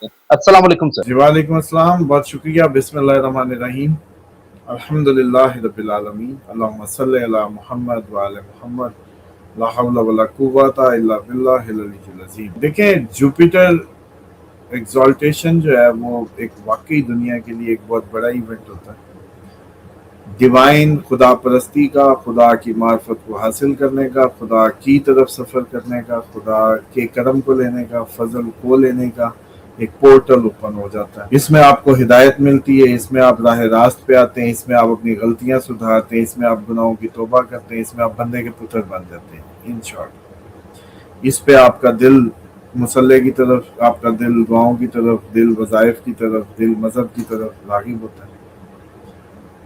अस्सलाम वालेकुम सर। जी वालेकुम अस्सलाम, बहुत शुक्रिया। बिस्मिल्लाहिर्रहमानिर्रहीम, अल्हम्दुलिल्लाहि रब्बिल आलमीन, अल्लाहुम्मा सल्लि अला मुहम्मद व आले मुहम्मद, ला हौला वला कुव्वता इल्ला बिल्लाहिल अलिय्यिल अज़ीम। देखें, जुपिटर एग्जॉल्टेशन जो है वो एक वाकई दुनिया के लिए एक बहुत बड़ा इवेंट होता है। डिवाइन खुदा परस्ती का, खुदा की मार्फत को हासिल करने का, खुदा की तरफ सफ़र करने का, खुदा के करम को लेने का, फजल को लेने का एक पोर्टल ओपन हो जाता है। इसमें आपको हिदायत मिलती है, इसमें आप राह रास्त पे आते हैं, इसमें आप अपनी गलतियां सुधारते हैं, इसमें आप गुनाहों की तौबा करते हैं, इसमें आप बंदे के पुत्र बन जाते हैं। इन शॉर्ट, इस पे आपका दिल मुसल्ले की तरफ, आपका दिल दुआओं की तरफ, दिल वज़ाइफ की तरफ, दिल मज़हब की तरफ राग़िब होता है।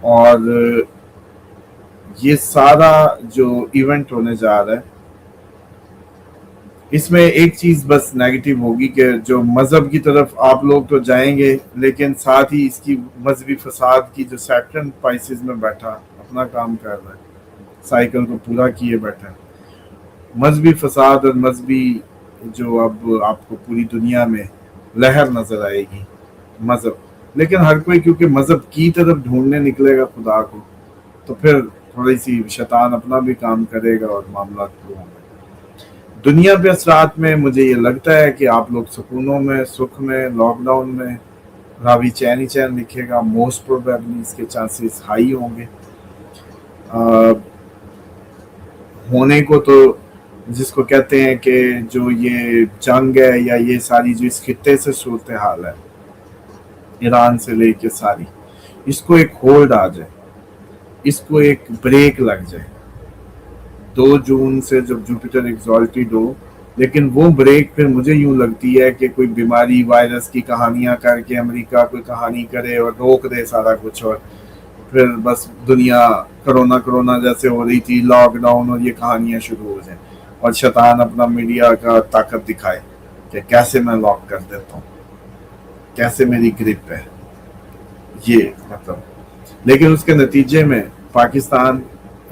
और ये सारा जो इवेंट होने जा रहा है, इसमें एक चीज़ बस नेगेटिव होगी कि जो मज़हब की तरफ आप लोग तो जाएंगे, लेकिन साथ ही इसकी मजहबी फसाद की जो सैटर्न पाइसेस में बैठा अपना काम कर रहा है, साइकिल को पूरा किए बैठा है। मजहबी फसाद और मजहबी जो अब आपको पूरी दुनिया में लहर नज़र आएगी मज़हब, लेकिन हर कोई क्योंकि मज़हब की तरफ ढूंढने निकलेगा खुदा को, तो फिर थोड़ी सी शैतान अपना भी काम करेगा और मामला शुरू होंगे। दुनिया पे असरात में मुझे ये लगता है कि आप लोग सुकूनों में, सुख में, लॉकडाउन में रावी चैन ही चैन लिखेगा, मोस्ट प्रोबेबली इसके चांसेस हाई होंगे। होने को तो जिसको कहते हैं कि जो ये जंग है या ये सारी जो इस खित्ते से सूरत हाल है, ईरान से लेके सारी, इसको एक होल्ड आ जाए, इसको एक ब्रेक लग जाए 2 जून से जब जुपिटर एग्जॉल्टेड हो। लेकिन वो ब्रेक फिर मुझे यूं लगती है कि कोई बीमारी वायरस की कहानियां करके अमेरिका कोई कहानी करे और रोक दे सारा कुछ, और फिर बस दुनिया कोरोना कोरोना जैसे हो रही थी, लॉकडाउन, और ये कहानियां शुरू हो जाए और शैतान अपना मीडिया का ताकत दिखाए कि कैसे मैं लॉक कर देता हूँ, कैसे मेरी ग्रिप है ये, मतलब। लेकिन उसके नतीजे में पाकिस्तान,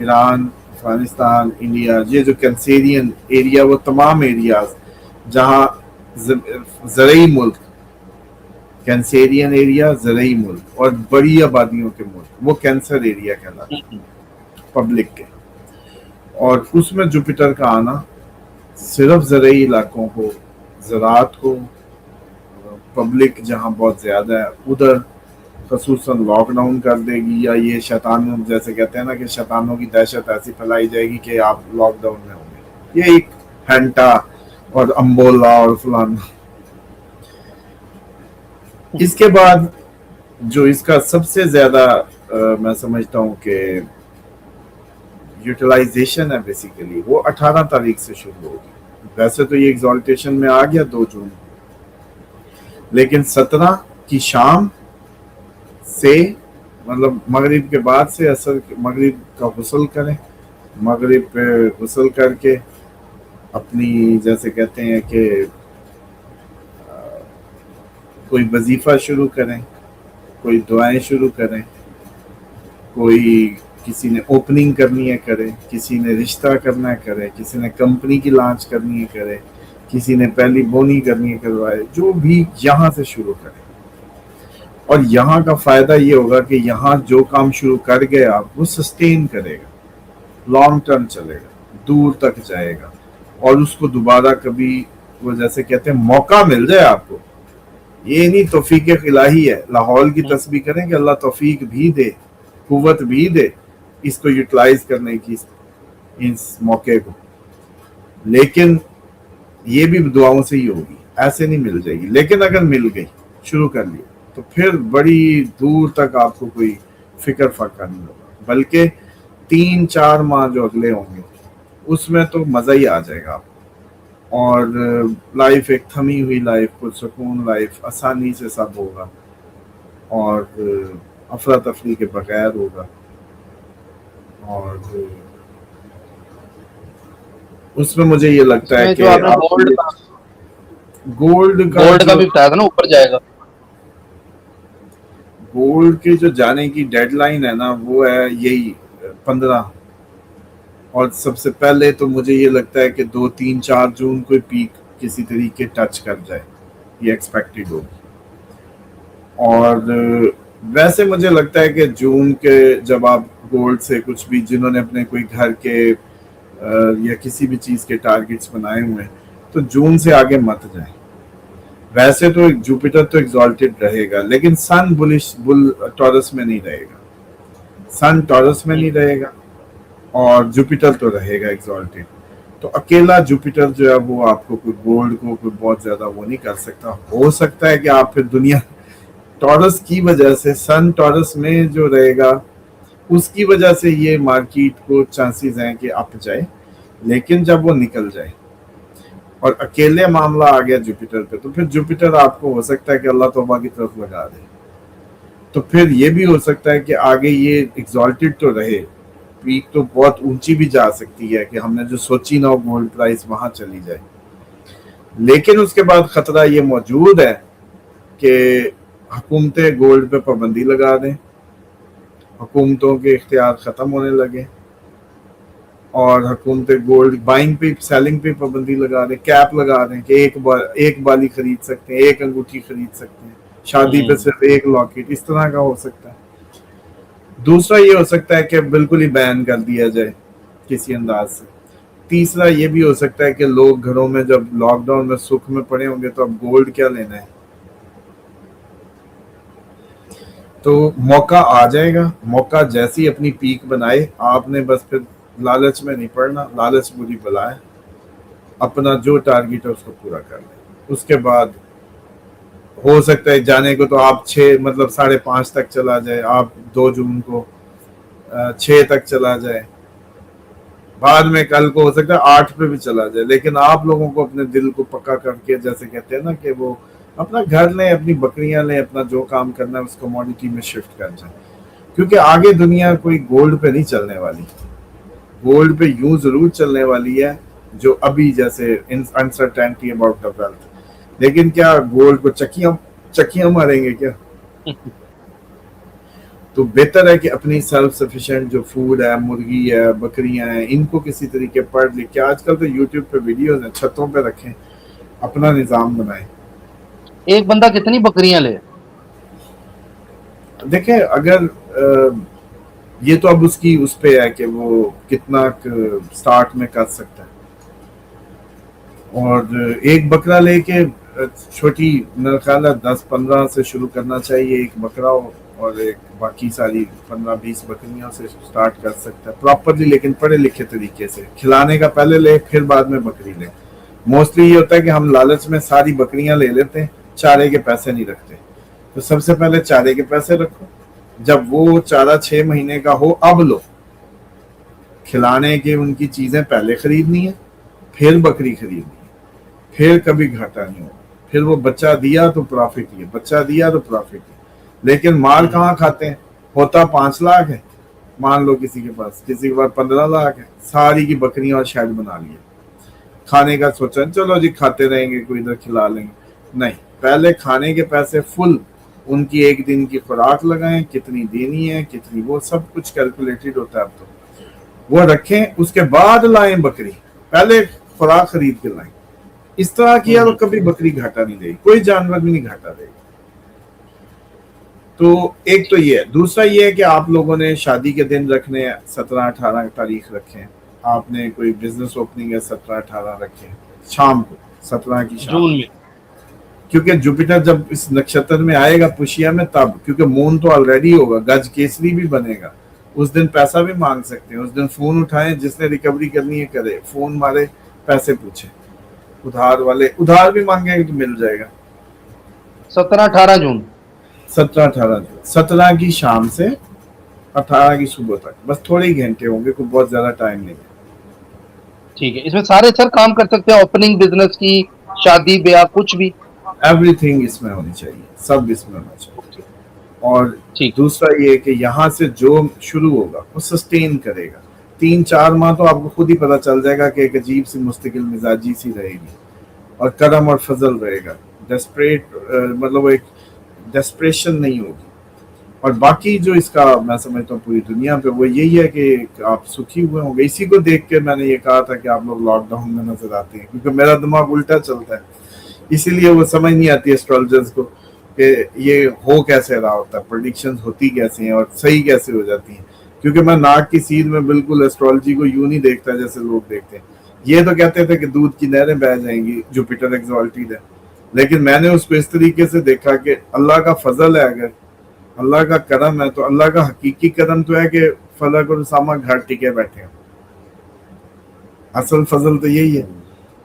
ईरान, अफगानिस्तान, इंडिया, ये जो कैंसेरियन एरिया, वो तमाम एरियाज जहाँ ज़रई मुल्क, कैंसेरियन एरिया, ज़रई मुल्क और बड़ी आबादियों के मुल्क, वो कैंसर एरिया कहलाता है पब्लिक के। और उसमें जुपिटर का आना सिर्फ ज़रई इलाकों को, ज़रात को, पब्लिक जहाँ बहुत ज़्यादा है उधर खसूसन लॉकडाउन कर देगी, या ये शैतान जैसे कहते हैं ना कि शैतानों की दहशत ऐसी फैलाई जाएगी कि आप लॉकडाउन में होंगे। ये एक हैंटा और अम्बोला और फलाना। इसके बाद जो इसका सबसे ज्यादा मैं समझता हूँ कि यूटिलाइजेशन है बेसिकली, वो 18 तारीख से शुरू होगी। वैसे तो ये एग्जॉल्टेशन में आ गया 2 जून, लेकिन 17 की शाम से, मतलब मगरिब के बाद से, असर मगरिब का गुस्ल करें, मगरिब पे गुस्ल करके अपनी जैसे कहते हैं कि कोई वजीफ़ा शुरू करें, कोई दुआएं शुरू करें, कोई किसी ने ओपनिंग करनी है करे, किसी ने रिश्ता करना है करे, किसी ने कंपनी की लॉन्च करनी है करे, किसी ने पहली बोनी करनी है करवाए, जो भी यहाँ से शुरू करें। और यहाँ का फ़ायदा ये होगा कि यहाँ जो काम शुरू कर गए आप, वो सस्टेन करेगा, लॉन्ग टर्म चलेगा, दूर तक जाएगा, और उसको दोबारा कभी वो जैसे कहते हैं मौका मिल जाए आपको। ये नहीं तौफीक इलाही है, लाहौल की तस्बीह करें कि अल्लाह तौफीक भी दे, कुव्वत भी दे इसको यूटिलाइज करने की, इस मौके को। लेकिन ये भी दुआओं से ही होगी, ऐसे नहीं मिल जाएगी। लेकिन अगर मिल गई, शुरू कर लिया, तो फिर बड़ी दूर तक आपको कोई फिक्र फाका नहीं होगा, बल्कि 3-4 माह जो अगले होंगे उसमें तो मज़ा ही आ जाएगा आपको। और लाइफ एक थमी हुई लाइफ, पुरसकून लाइफ, आसानी से सब होगा और अफरा तफरी के बगैर होगा। और उसमें मुझे ये लगता है कि गोल्ड का भी बताया था ना, ऊपर जाएगा। गोल्ड के जो जाने की डेडलाइन है ना, वो है यही 15। और सबसे पहले तो मुझे ये लगता है कि 2, 3, 4 जून को पीक किसी तरीके टच कर जाए, یہ ایکسپیکٹڈ ہوگی. اور ویسے مجھے لگتا ہے کہ جون کے جب آپ گولڈ سے کچھ بھی جنہوں نے اپنے کوئی گھر کے یا کسی بھی چیز کے ٹارگٹس بنائے ہوئے ہیں تو جون سے آگے مت جائیں. ویسے تو جوپیٹر تو ایگزالٹڈ رہے گا لیکن سن بل ٹورس میں نہیں رہے گا. سن ٹورس میں نہیں رہے گا اور جوپیٹر تو رہے گا ایگزالٹڈ. تو اکیلا جوپیٹر جو ہے وہ آپ کو کوئی گولڈ کو کوئی بہت زیادہ وہ نہیں کر سکتا. ہو سکتا ہے کہ آپ پھر دنیا ٹورس کی وجہ سے سن ٹورس میں جو رہے گا اس کی وجہ سے یہ مارکیٹ کو چانسز ہیں کہ اپ جائے, لیکن جب وہ نکل جائے اور اکیلے معاملہ آ گیا جوپیٹر پہ تو پھر جوپیٹر آپ کو ہو سکتا ہے کہ اللہ توبہ کی طرف لگا دے. تو پھر یہ بھی ہو سکتا ہے کہ آگے یہ ایگزالٹڈ تو رہے, پیک تو بہت اونچی بھی جا سکتی ہے کہ ہم نے جو سوچی نہ ہو گولڈ پرائس وہاں چلی جائے, لیکن اس کے بعد خطرہ یہ موجود ہے کہ حکومتیں گولڈ پہ پابندی لگا دیں, حکومتوں کے اختیار ختم ہونے لگے اور حکومتیں گولڈ بائنگ پہ سیلنگ پہ پابندی لگا دیں, کیپ لگا دیں کہ ایک بالی خرید سکتے ہیں, ایک انگوٹھی خرید سکتے ہیں, شادی پہ صرف ایک لاکٹ, اس طرح کا ہو سکتا ہے. دوسرا یہ ہو سکتا ہے کہ بالکل ہی بین کر دیا جائے کسی انداز سے. تیسرا یہ بھی ہو سکتا ہے کہ لوگ گھروں میں جب لاک ڈاؤن میں سکھ میں پڑے ہوں گے تو اب گولڈ کیا لینا ہے. تو موقع آ جائے گا, موقع جیسی اپنی پیک بنائے, آپ نے بس پھر لالچ میں نہیں پڑنا, لالچ بری بلا ہے. اپنا جو ٹارگٹ ہے اس کو پورا کر لیں. اس کے بعد ہو سکتا ہے جانے کو تو آپ 5:30 تک چلا جائے, آپ 2 جون کو 6 تک چلا جائے, بعد میں کل کو ہو سکتا ہے 8 پہ بھی چلا جائے, لیکن آپ لوگوں کو اپنے دل کو پکا کر کے جیسے کہتے ہیں نا کہ وہ اپنا گھر لیں, اپنی بکریاں لیں, اپنا جو کام کرنا ہے اس کموڈیٹی میں شفٹ کر جائیں, کیونکہ آگے دنیا کوئی گولڈ پہ نہیں چلنے والی. گولڈ پہ یوں ضرور چلنے والی ہے جو ابھی جیسے انسرٹینٹی اباؤٹ دا ویلتھ, لیکن کیا گولڈ کو چکیاں ماریں گے کیا؟ تو بہتر ہے کہ اپنی سیلف سفیشینٹ جو فوڈ ہے, مرغی ہے, بکریاں ہیں, ان کو کسی طریقے پڑھ لکھ کے, آج کل تو یوٹیوب پہ ویڈیوز ہیں, چھتوں پہ رکھیں, اپنا نظام بنائیں. ایک بندہ کتنی بکریاں لے؟ دیکھیں اگر یہ تو اب اس پہ ہے کہ وہ کتنا سٹارٹ میں کر سکتا ہے, اور ایک بکرا لے کے چھوٹی میرا خیال ہے 10-15 سے شروع کرنا چاہیے ایک بکرا, اور ایک باقی ساری 15-20 بکریوں سے سٹارٹ کر سکتا ہے پراپرلی, لیکن پڑھے لکھے طریقے سے. کھلانے کا پہلے لے, پھر بعد میں بکری لے. موسٹلی یہ ہوتا ہے کہ ہم لالچ میں ساری بکریاں لے لیتے ہیں, چارے کے پیسے نہیں رکھتے. تو سب سے پہلے چارے کے پیسے رکھو, جب وہ چارہ 6 مہینے کا ہو اب لو. کھلانے کے ان کی چیزیں پہلے خریدنی ہے, پھر بکری خریدنی ہے, پھر کبھی گھاٹا نہیں ہوگا. پھر وہ بچہ دیا تو پرافٹ ہی ہے, بچہ دیا تو پرافٹ ہے. لیکن مال کہاں کھاتے ہیں, ہوتا 5 لاکھ ہے, مان لو کسی کے پاس 15 لاکھ ہے, ساری کی بکریاں اور شیڈ بنا لیے. کھانے کا سوچا چلو جی کھاتے رہیں گے, کوئی ادھر کھلا لیں گے, نہیں, پہلے کھانے کے پیسے فل, ان کی ایک دن کی خوراک لگائیں, کتنی دینی ہے, کتنی, وہ سب کچھ کیلکولیٹڈ ہوتا ہے اب تو, وہ رکھیں. اس کے بعد لائیں بکری, پہلے خوراک خرید کے لائیں. اس طرح کیا تو کبھی بکری گھاٹا نہیں دے گی, کوئی جانور بھی نہیں گھاٹا دے گی. تو ایک تو یہ ہے. دوسرا یہ ہے کہ آپ لوگوں نے شادی کے دن رکھنے 17-18 تاریخ رکھیں, آپ نے کوئی بزنس اوپننگ ہے 17-18 رکھیں, شام کو 17 کی شام جون میں, کیونکہ جوپیٹر جب اس نکشتر میں آئے گا پوشیا میں, تب کیونکہ مون تو آلریڈی ہوگا, گج کیسری بھی بنے گا, اس دن پیسہ بھی مانگ سکتے ہیں. اس دن فون اٹھائیں, جس نے ریکوری کرنی ہے کرے, فون مارے, پیسے پوچھیں. ادھار والے ادھار بھی مانگیں گے تو مل جائے گا. 17-18 جون, 17 کی شام سے 18 کی صبح تک, بس تھوڑے ہی گھنٹے ہوں گے, کوئی بہت زیادہ ٹائم نہیں ہے. ٹھیک ہے. اس میں سارے سر کام کر سکتے ہیں, اوپننگ بزنس کی, شادی بیاہ, کچھ بھی, ایوری تھنگ اس میں ہونی چاہیے, سب اس میں ہونا چاہیے. اور ٹھیک, دوسرا یہ کہ یہاں سے جو شروع ہوگا وہ سسٹین کرے گا. 3-4 ماہ تو آپ کو خود ہی پتا چل جائے گا کہ ایک عجیب سی مستقل مزاجی سی رہے گی, اور کرم اور فضل رہے گا. ڈیسپریٹ مطلب ایک ڈیسپریشن نہیں ہوگی. اور باقی جو اس کا میں سمجھتا ہوں پوری دنیا پہ وہ یہی ہے کہ آپ سکھی ہوئے ہوں گے. اسی کو دیکھ کے میں نے یہ کہا تھا کہ آپ لوگ لاک ڈاؤن میں نظر آتے ہیں, کیونکہ میرا دماغ الٹا چلتا ہے इसीलिए वो समझ नहीं आती एस्ट्रोलॉजर्स को कि ये हो कैसे रहा होता है, प्रेडिक्शंस होती कैसे हैं और सही कैसे हो जाती हैं। क्योंकि मैं नाक की सीध में बिल्कुल एस्ट्रोलॉजी को यूं नहीं देखता जैसे लोग देखते हैं। ये तो कहते थे कि दूध की नहरें बह जाएंगी, जुपिटर एग्जॉल्टेड है, लेकिन मैंने उसको इस तरीके से देखा कि अल्लाह का फजल है, अगर अल्लाह का करम है तो अल्लाह का हकीकी करम तो है कि फलक और सामा घर टिके बैठे हैं। असल फजल तो यही है।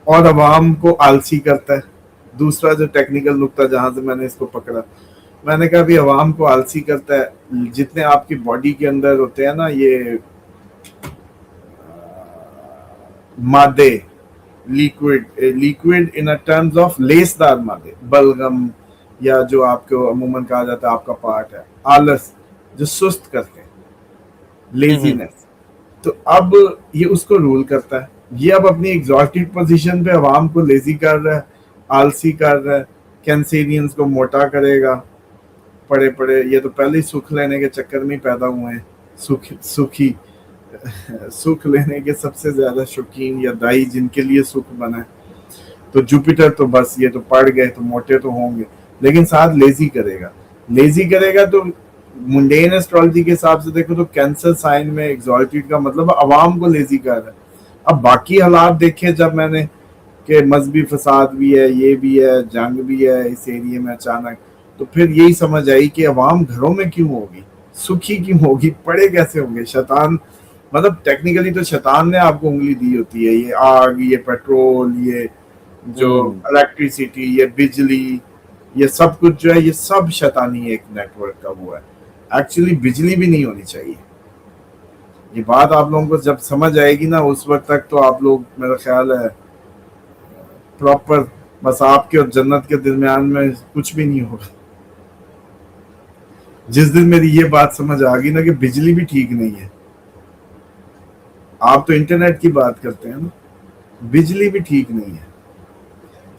और अवाम को आलसी करता है। दूसरा जो टेक्निकल नुक्ता जहां से मैंने इसको पकड़ा, मैंने कहा भी अवाम को आलसी करता है। जितने आपकी बॉडी के अंदर होते हैं ना ये मादे, लिक्विड इन टर्म्स ऑफ लेसदार मादे, बलगम या जो आपको अमूमन कहा जाता है आपका पार्ट है, आलस जो सुस्त करते हैं, लेजीनेस, तो अब ये उसको रूल करता है। ये अब अपनी एग्जॉस्टेड पोजीशन पे अवाम को लेजी कर रहा है, आलसी कर रहा है, कैंसेरियंस को मोटा करेगा। पड़े पड़े ये तो पहले ही सुख लेने के चक्कर में पैदा हुए हैं, सुखी सुख लेने के सबसे ज्यादा शौकीन या दाई जिनके लिए सुख बना है। तो जुपिटर तो बस ये तो पड़ गए तो मोटे तो होंगे, लेकिन साथ लेजी करेगा तो मुंडेन एस्ट्रोलॉजी के हिसाब से देखो तो कैंसर साइन में एग्जॉल्टेड का मतलब आवाम को लेजी कर रहा है। अब बाकी हालात देखे जब मैंने कि मजहबी फसाद भी है, ये भी है, जंग भी है इस एरिया में अचानक, तो फिर यही समझ आई कि अवाम घरों में क्यों होगी, सुखी क्यों होगी, पड़े कैसे होंगे। शैतान मतलब टेक्निकली तो शैतान ने आपको उंगली दी होती है, ये आग, ये पेट्रोल, ये जो इलेक्ट्रिसिटी, ये बिजली, ये सब कुछ जो है ये सब शैतानी एक नेटवर्क का वो है। एक्चुअली बिजली भी नहीं होनी चाहिए। ये बात आप लोगों को जब समझ आएगी ना उस वक्त तक तो आप लोग मेरा ख्याल है प्रॉपर बस आपके और जन्नत के दरमियान में कुछ भी नहीं होगा। जिस दिन मेरी ये बात समझ आ गई ना कि बिजली भी ठीक नहीं है, आप तो इंटरनेट की बात करते हैं ना, बिजली भी ठीक नहीं है,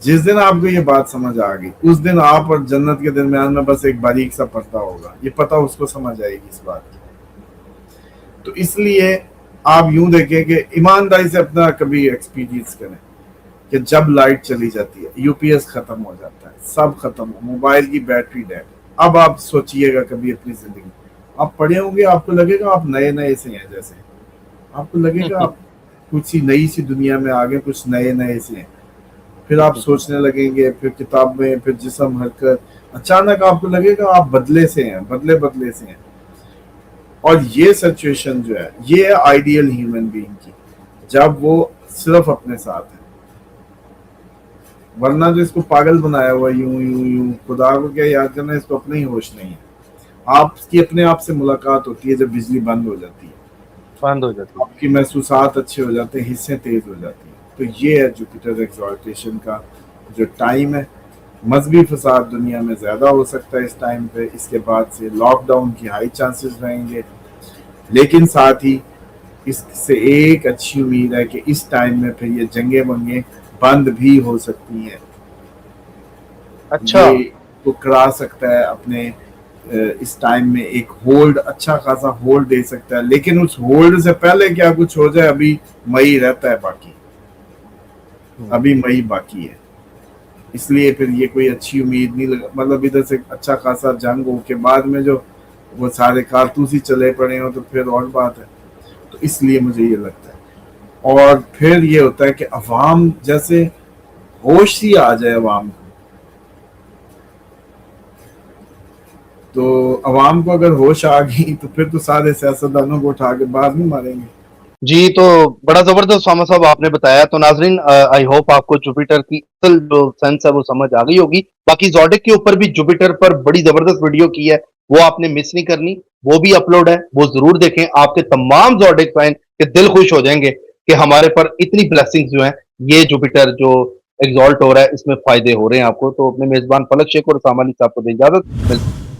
जिस दिन आपको ये बात समझ आ गई उस दिन आप और जन्नत के दरमियान में बस एक बारीक सा पर्दा होगा। ये पता उसको समझ आएगी इस बात की। तो इसलिए आप यूं देखें कि ईमानदारी से अपना कभी एक्सपीरियंस करें कि जब लाइट चली जाती है, यूपीएस खत्म हो जाता है, सब खत्म हो, मोबाइल की बैटरी डेड, अब आप सोचिएगा कभी अपनी जिंदगी आप पढ़े होंगे, आपको लगेगा आप नए से हैं, जैसे आपको लगेगा आप कुछ सी नई सी दुनिया में आ गए, कुछ नए से हैं। फिर आप सोचने लगेंगे, फिर किताबें, फिर जिस्म, हरकत, अचानक आपको लगेगा आप बदले से हैं। और ये सिचुएशन जो है ये है आइडियल ह्यूमन बीइंग की, जब वो सिर्फ अपने साथ है। वरना जो इसको पागल बनाया हुआ यूं खुदा को क्या याद करना, इसको अपने ही होश नहीं है। आपकी अपने आप से मुलाकात होती है जब बिजली बंद हो जाती है, आपकी महसूसात अच्छे हो जाते हैं, हिस्सें तेज हो जाती हैं। तो ये है जुपिटर एक्सॉल्टेशन का जो टाइम है। मजहबी फसाद दुनिया में ज्यादा हो सकता है इस टाइम पे, इसके बाद से लॉकडाउन की हाई चांसेस रहेंगे, लेकिन साथ ही इससे एक अच्छी उम्मीद है कि इस टाइम में फिर ये जंगे मंगे बंद भी हो सकती हैं। अच्छा, ये तो करा सकता है अपने इस टाइम में एक होल्ड, अच्छा खासा होल्ड दे सकता है, लेकिन उस होल्ड से पहले क्या कुछ हो जाए अभी मई रहता है बाकी, अभी मई बाकी है। इसलिए फिर ये कोई अच्छी उम्मीद नहीं लगा, मतलब इधर से अच्छा खासा जंग हो के बाद में जो वो सारे कारतूस ही चले पड़े हो तो फिर और बात है। तो इसलिए मुझे ये लगता है। और फिर ये होता है कि अवाम जैसे होश ही आ जाए अवाम को, तो अवाम को अगर होश आ गई तो फिर तो सारे सियासतदानों को उठा के बाहर नहीं मारेंगे। जी, तो बड़ा जबरदस्त सामा साहब आपने बताया। तो नाजरीन, आई होप आपको जुपिटर की असल जो सेंस है वो समझ आ गई होगी। बाकी ज़ोडिक के ऊपर भी जुपिटर पर बड़ी जबरदस्त वीडियो की है, वो आपने मिस नहीं करनी, वो भी अपलोड है, वो जरूर देखें। आपके तमाम ज़ोडिक फैन के दिल खुश हो जाएंगे कि हमारे पर इतनी ब्लेसिंग्स जो हैं, ये जुपिटर जो एग्जॉल्ट हो रहा है इसमें फायदे हो रहे हैं आपको। तो अपने मेजबान फलक शेख और सामानी साहब को दे इजाजत।